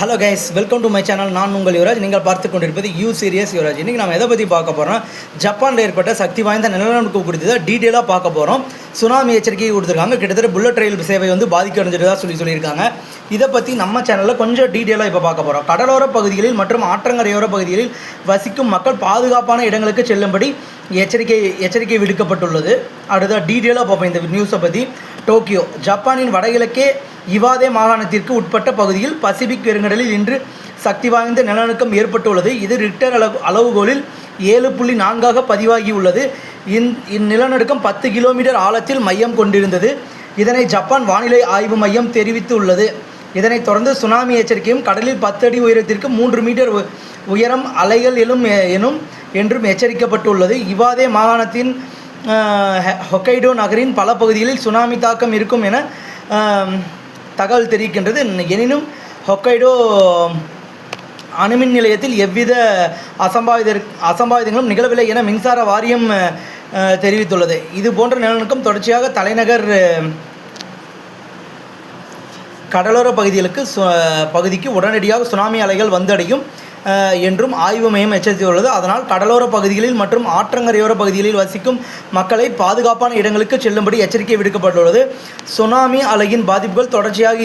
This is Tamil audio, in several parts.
Hello guys, welcome to my channel. நான் உங்கள் யுவராஜ். நீங்கள் பார்த்து கொண்டிருப்பது யூ சீரியஸ் யுவராஜ். இன்றைக்கி நம்ம எதை பற்றி பார்க்க போகிறோம்? ஜப்பானில் ஏற்பட்ட சக்தி வாய்ந்த நிலநடுக்கம் குறித்து தான் டீட்டெயிலாக பார்க்க போகிறோம். சுனாமி எச்சரிக்கை கொடுத்துருக்காங்க. கிட்டத்தட்ட புல்லட் ரயில் சேவை பாதிக்க அடைஞ்சிட்டதா சொல்லியிருக்காங்க. இதை பற்றி நம்ம சேனலில் கொஞ்சம் டீட்டெயிலாக இப்போ பார்க்க போகிறோம். கடலோர பகுதிகளில் மற்றும் ஆற்றங்கரையோர பகுதிகளில் வசிக்கும் மக்கள் பாதுகாப்பான இடங்களுக்கு செல்லும்படி எச்சரிக்கை விடுக்கப்பட்டுள்ளது. அடுத்த டீட்டெயிலாக பார்ப்போம் இந்த நியூஸை பற்றி. டோக்கியோ, ஜப்பானின் வடகிழக்கே இவாதே மாகாணத்திற்கு உட்பட்ட பகுதியில் பசிபிக் பெருங்கடலில் இன்று சக்தி வாய்ந்த நிலநடுக்கம் ஏற்பட்டுள்ளது. இது ரிக்டர் அளவுகோலில் 7.4 பதிவாகியுள்ளது. இந்நிலநடுக்கம் 10 கிலோமீட்டர் ஆழத்தில் மையம் கொண்டிருந்தது. இதனை ஜப்பான் வானிலை ஆய்வு மையம் தெரிவித்துள்ளது. இதனைத் தொடர்ந்து சுனாமி எச்சரிக்கையும் கடலில் 10 அடி உயரத்திற்கு 3 மீட்டர் உயரம் அலைகள் எனும் என்றும் எச்சரிக்கப்பட்டுள்ளது. இவாதே மாகாணத்தின் ஹொக்கைடோ நகரின் பல பகுதிகளில் சுனாமி தாக்கம் இருக்கும் என தகவல் தெரிவிக்கின்றது. எனினும் ஹொக்கைடோ அணுமின் நிலையத்தில் எவ்வித அசம்பாவிதங்களும் நிகழவில்லை என மின்சார வாரியம் தெரிவித்துள்ளது. இது போன்ற நிலநடுக்கம் தொடர்ச்சியாக தலைநகர் கடலோர பகுதிக்கு உடனடியாக சுனாமி அலைகள் வந்தடையும் என்றும் ஆய்வு மையம் எச்சரித்துள்ளது. அதனால் கடலோர பகுதிகளில் மற்றும் ஆற்றங்கரையோர பகுதிகளில் வசிக்கும் மக்களை பாதுகாப்பான இடங்களுக்கு செல்லும்படி எச்சரிக்கை விடுக்கப்பட்டுள்ளது. சுனாமி அலையின் பாதிப்புகள் தொடர்ச்சியாக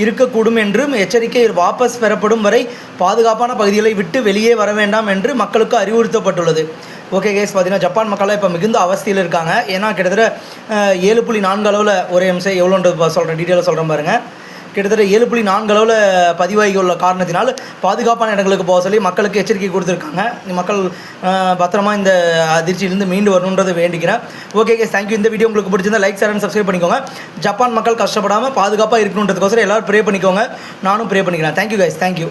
இருக்கக்கூடும் என்றும் எச்சரிக்கை வாபஸ் பெறப்படும் வரை பாதுகாப்பான பகுதிகளை விட்டு வெளியே வர வேண்டாம் என்று மக்களுக்கு அறிவுறுத்தப்பட்டுள்ளது. ஓகே கேஸ், பார்த்தீங்கன்னா ஜப்பான் மக்களாக இப்போ மிகுந்த அவஸ்தையில் இருக்காங்க. ஏன்னா கிட்டத்தட்ட 7.4 அளவில் ஒரு நிமிஷம் எவ்வளோன்றது சொல்கிறேன், டீட்டெயிலாக சொல்கிறேன் பாருங்கள். கிட்டத்தட்ட 7.4 அளவில் பதிவாகி உள்ள காரணத்தினால் பாதுகாப்பான இடங்களுக்கு போக சொல்லி மக்களுக்கு எச்சரிக்கை கொடுத்துருக்காங்க. மக்கள் பத்திரமா இந்த அதிர்ச்சியிலிருந்து மீண்டு வரணுன்றதை வேண்டிக்கிறேன். Okay guys, thank you. இந்த வீடியோ உங்களுக்கு பிடிச்சிருந்தா லைக், ஷேர் அண்ட் சப்ஸ்கிரைப் பண்ணிக்கோங்க. ஜப்பான் மக்கள் கஷ்டப்படாமல் பாதுகாப்பாக இருக்கணுன்றதுக்கோசரம் எல்லோரும் ப்ரே பண்ணிக்கோங்க. நானும் ப்ரே பண்ணிக்கிறேன். Thank you guys, thank you.